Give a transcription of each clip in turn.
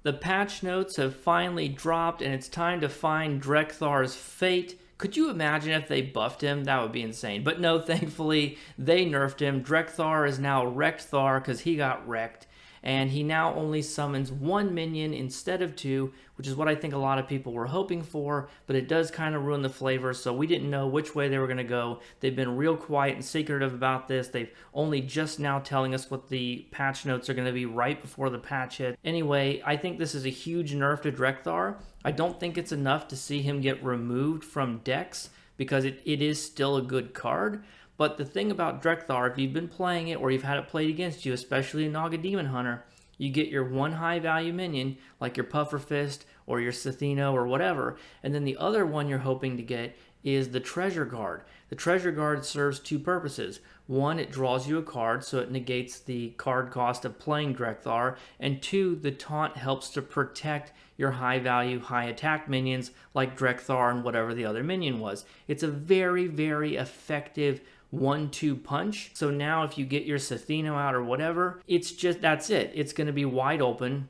The patch notes have finally dropped, and it's time to find drek'thar's fate. Could you imagine if they buffed him? That would be insane. But no, thankfully, they nerfed him. drek'thar is now wreck'thar because he got wrecked. And he now only summons one minion instead of two, which is what I think a lot of people were hoping for, but it does kind of ruin the flavor, so we didn't know which way they were going to go. They've been real quiet and secretive about this. They've only just now telling us what the patch notes are going to be right before the patch hit. Anyway, I think this is a huge nerf to drek'thar. I don't think it's enough to see him get removed from decks, because it is still a good card. But the thing about drek'thar, if you've been playing it or you've had it played against you, especially in Naga Demon Hunter, you get your one high value minion, like your Puffer Fist or your Sethino or whatever, and then the other one you're hoping to get is the Treasure Guard. The Treasure Guard serves two purposes. One, it draws you a card, so it negates the card cost of playing drek'thar, and two, the taunt helps to protect your high value, high attack minions like drek'thar and whatever the other minion was. It's a very, very effective 1-2 punch. So now if you get your Sethino out or whatever, it's just, that's it. It's going to be wide open,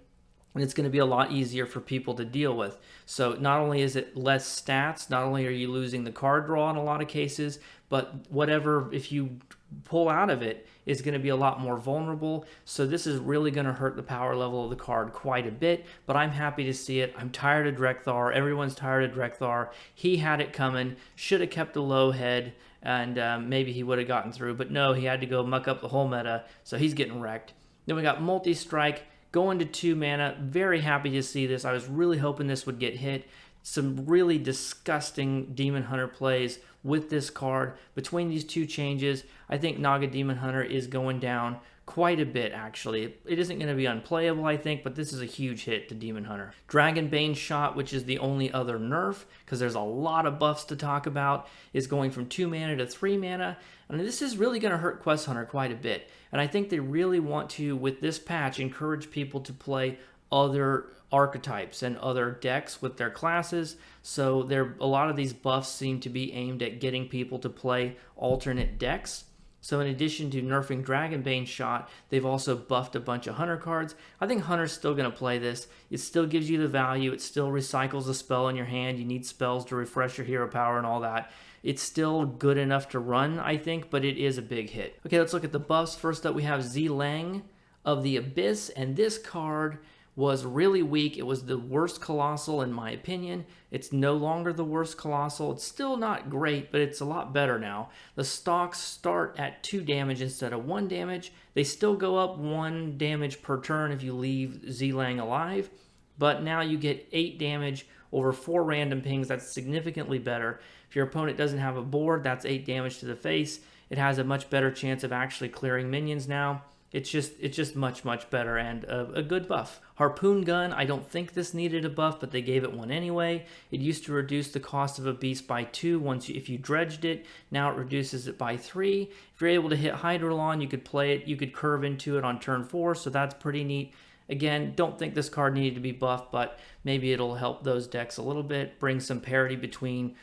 and it's going to be a lot easier for people to deal with. So not only is it less stats, not only are you losing the card draw in a lot of cases, but whatever, if you pull out of it, is going to be a lot more vulnerable. So this is really going to hurt the power level of the card quite a bit, but I'm happy to see it. I'm tired of drek'thar. Everyone's tired of drek'thar. He had it coming, should have kept a low head, and maybe he would have gotten through, but no, he had to go muck up the whole meta, so he's getting wrecked. Then we got multi-strike, going to 2 mana. Very happy to see this. I was really hoping this would get hit. Some really disgusting Demon Hunter plays with this card. Between these two changes, I think Naga Demon Hunter is going down quite a bit, actually. It isn't going to be unplayable, I think, but this is a huge hit to Demon Hunter. Dragonbane Shot, which is the only other nerf, because there's a lot of buffs to talk about, is going from 2 mana to 3 mana, and this is really going to hurt Quest Hunter quite a bit. And I think they really want to, with this patch, encourage people to play other archetypes and other decks with their classes. So a lot of these buffs seem to be aimed at getting people to play alternate decks. So in addition to nerfing Dragonbane Shot, they've also buffed a bunch of Hunter cards. I think Hunter's still going to play this. It still gives you the value. It still recycles a spell in your hand. You need spells to refresh your hero power and all that. It's still good enough to run, I think, but it is a big hit. Okay, let's look at the buffs. First up, we have Zileng of the Abyss, and this card was really weak. It was the worst Colossal in my opinion. It's no longer the worst Colossal. It's still not great, but it's a lot better now. The stocks start at 2 damage instead of 1 damage. They still go up 1 damage per turn if you leave Zileng alive, but now you get 8 damage over 4 random pings. That's significantly better. If your opponent doesn't have a board, that's 8 damage to the face. It has a much better chance of actually clearing minions now. It's just much, much better, and a good buff. Harpoon Gun, I don't think this needed a buff, but they gave it one anyway. It used to reduce the cost of a beast by 2 if you dredged it. Now it reduces it by 3. If you're able to hit Hydrolon, you could play it. You could curve into it on turn 4, so that's pretty neat. Again, don't think this card needed to be buffed, but maybe it'll help those decks a little bit, bring some parity between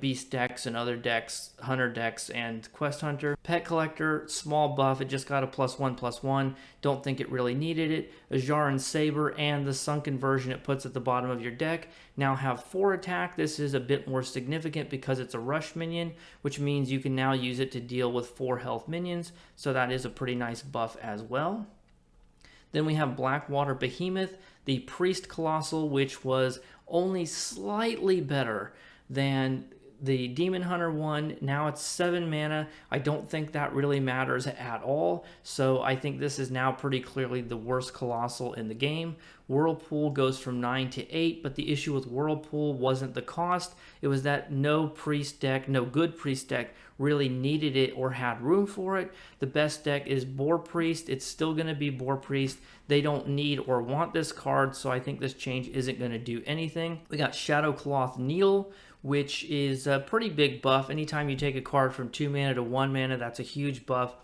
beast decks and other decks, hunter decks, and quest hunter. Pet Collector, small buff. It just got a +1/+1. Don't think it really needed it. Ajaran Saber and the sunken version it puts at the bottom of your deck now have 4 attack. This is a bit more significant because it's a rush minion, which means you can now use it to deal with 4 health minions. So that is a pretty nice buff as well. Then we have Blackwater Behemoth, the Priest Colossal, which was only slightly better than the Demon Hunter one. Now it's 7 mana. I don't think that really matters at all. So I think this is now pretty clearly the worst Colossal in the game. Whirlpool goes from 9 to 8, but the issue with Whirlpool wasn't the cost. It was that no priest deck, no good priest deck really needed it or had room for it. The best deck is Boar Priest. It's still going to be Boar Priest. They don't need or want this card, so I think this change isn't going to do anything. We got Shadowcloth Kneel, which is a pretty big buff. Anytime you take a card from 2 mana to 1 mana, that's a huge buff.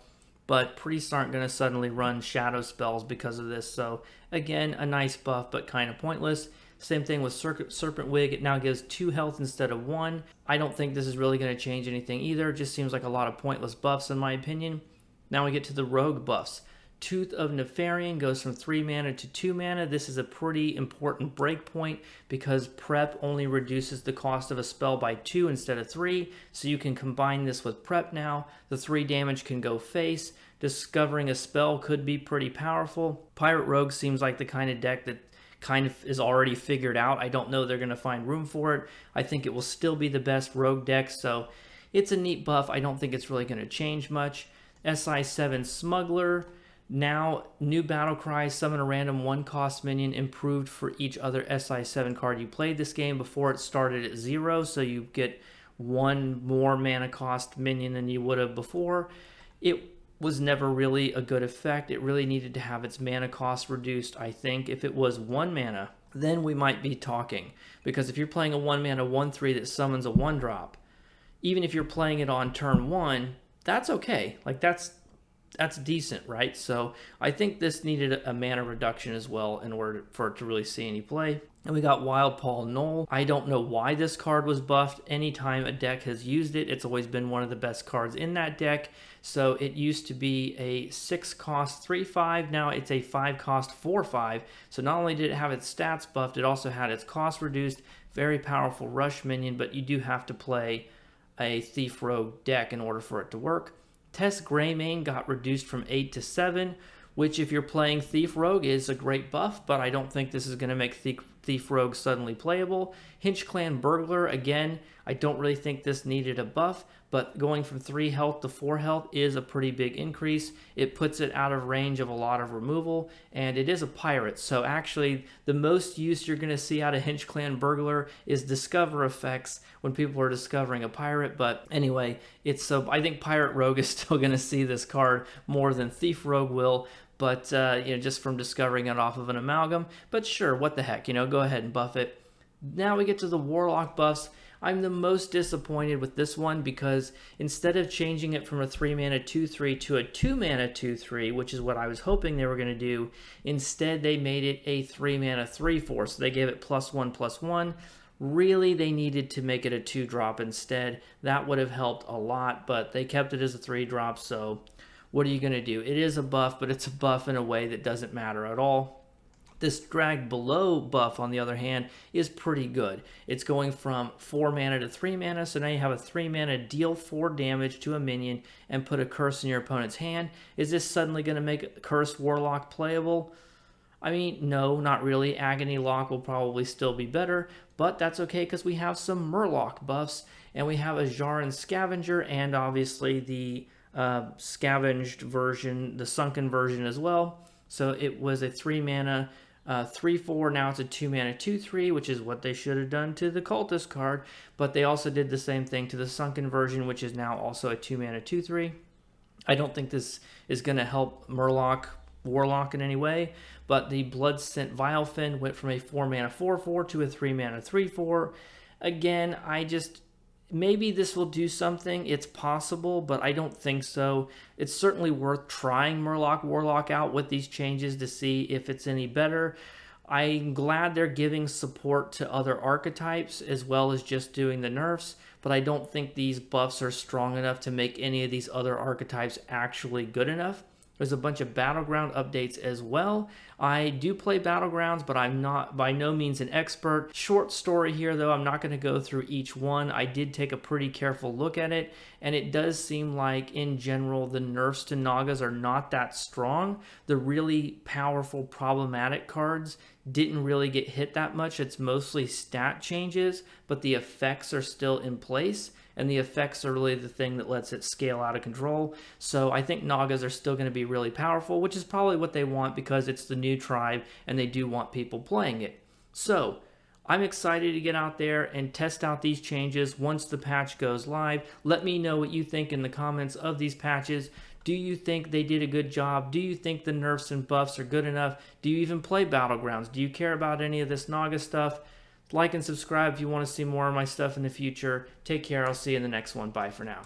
But priests aren't going to suddenly run shadow spells because of this. So again, a nice buff, but kind of pointless. Same thing with Serpent Wig. It now gives 2 health instead of 1. I don't think this is really going to change anything either. It just seems like a lot of pointless buffs in my opinion. Now we get to the rogue buffs. Tooth of Nefarian goes from 3 mana to 2 mana. This is a pretty important breakpoint because Prep only reduces the cost of a spell by 2 instead of 3, so you can combine this with Prep now. The 3 damage can go face. Discovering a spell could be pretty powerful. Pirate Rogue seems like the kind of deck that kind of is already figured out. I don't know they're going to find room for it. I think it will still be the best Rogue deck, so it's a neat buff. I don't think it's really going to change much. SI7 Smuggler. Now, new battle cry, summon a random 1-cost minion improved for each other SI7 card you played this game. Before it started at 0, so you get 1 more mana cost minion than you would have before. It was never really a good effect. It really needed to have its mana cost reduced, I think. If it was 1 mana, then we might be talking. Because if you're playing a 1 mana 1/3 that summons a 1-drop, even if you're playing it on turn 1, that's okay. Like, that's decent, right? So I think this needed a mana reduction as well in order for it to really see any play. And we got Wild Paw Knoll. I don't know why this card was buffed. Anytime a deck has used it, it's always been one of the best cards in that deck. So it used to be a 6-cost 3/5. Now it's a 5-cost 4/5. So not only did it have its stats buffed, it also had its cost reduced. Very powerful rush minion, but you do have to play a Thief Rogue deck in order for it to work. Test Greymane got reduced from 8 to 7, which if you're playing Thief Rogue is a great buff, but I don't think this is going to make Thief Rogue suddenly playable. Hinch Clan Burglar, again, I don't really think this needed a buff, but going from 3 health to 4 health is a pretty big increase. It puts it out of range of a lot of removal, and it is a pirate, so actually the most use you're going to see out of Hinch Clan Burglar is discover effects when people are discovering a pirate, but anyway, I think Pirate Rogue is still going to see this card more than Thief Rogue will, but just from discovering it off of an amalgam. But sure, what the heck, go ahead and buff it. Now we get to the Warlock buffs. I'm the most disappointed with this one because instead of changing it from a 3 mana 2/3 to a 2 mana 2/3, which is what I was hoping they were going to do, instead they made it a 3 mana 3/4. So they gave it +1/+1. Really, they needed to make it a 2-drop instead. That would have helped a lot, but they kept it as a 3-drop, so what are you going to do? It is a buff, but it's a buff in a way that doesn't matter at all. This Drag Below buff, on the other hand, is pretty good. It's going from 4 mana to 3 mana, so now you have a 3 mana deal 4 damage to a minion and put a curse in your opponent's hand. Is this suddenly going to make Cursed Warlock playable? I mean, no, not really. Agony Lock will probably still be better, but that's okay because we have some Murloc buffs, and we have a Jaren Scavenger, and obviously the scavenged version, the sunken version as well. So it was a 3 mana 3/4, now it's a 2 mana 2/3, which is what they should have done to the Cultist card, but they also did the same thing to the sunken version, which is now also a 2 mana 2/3. I don't think this is going to help Warlock in any way, but the Bloodscent Vilefin went from a 4 mana 4/4 to a 3 mana 3/4. Again, maybe this will do something. It's possible, but I don't think so. It's certainly worth trying Warlock out with these changes to see if it's any better. I'm glad they're giving support to other archetypes as well as just doing the nerfs, but I don't think these buffs are strong enough to make any of these other archetypes actually good enough. There's a bunch of Battleground updates as well. I do play Battlegrounds, but I'm not by no means an expert. Short story here, though. I'm not going to go through each one. I did take a pretty careful look at it, and it does seem like, in general, the nerfs to Nagas are not that strong. The really powerful, problematic cards didn't really get hit that much. It's mostly stat changes, but the effects are still in place, and the effects are really the thing that lets it scale out of control. So I think Nagas are still going to be really powerful, which is probably what they want because it's the new tribe and they do want people playing it. So I'm excited to get out there and test out these changes once the patch goes live. Let me know what you think in the comments of these patches. Do you think they did a good job? Do you think the nerfs and buffs are good enough? Do you even play Battlegrounds? Do you care about any of this Naga stuff? Like and subscribe if you want to see more of my stuff in the future. Take care. I'll see you in the next one. Bye for now.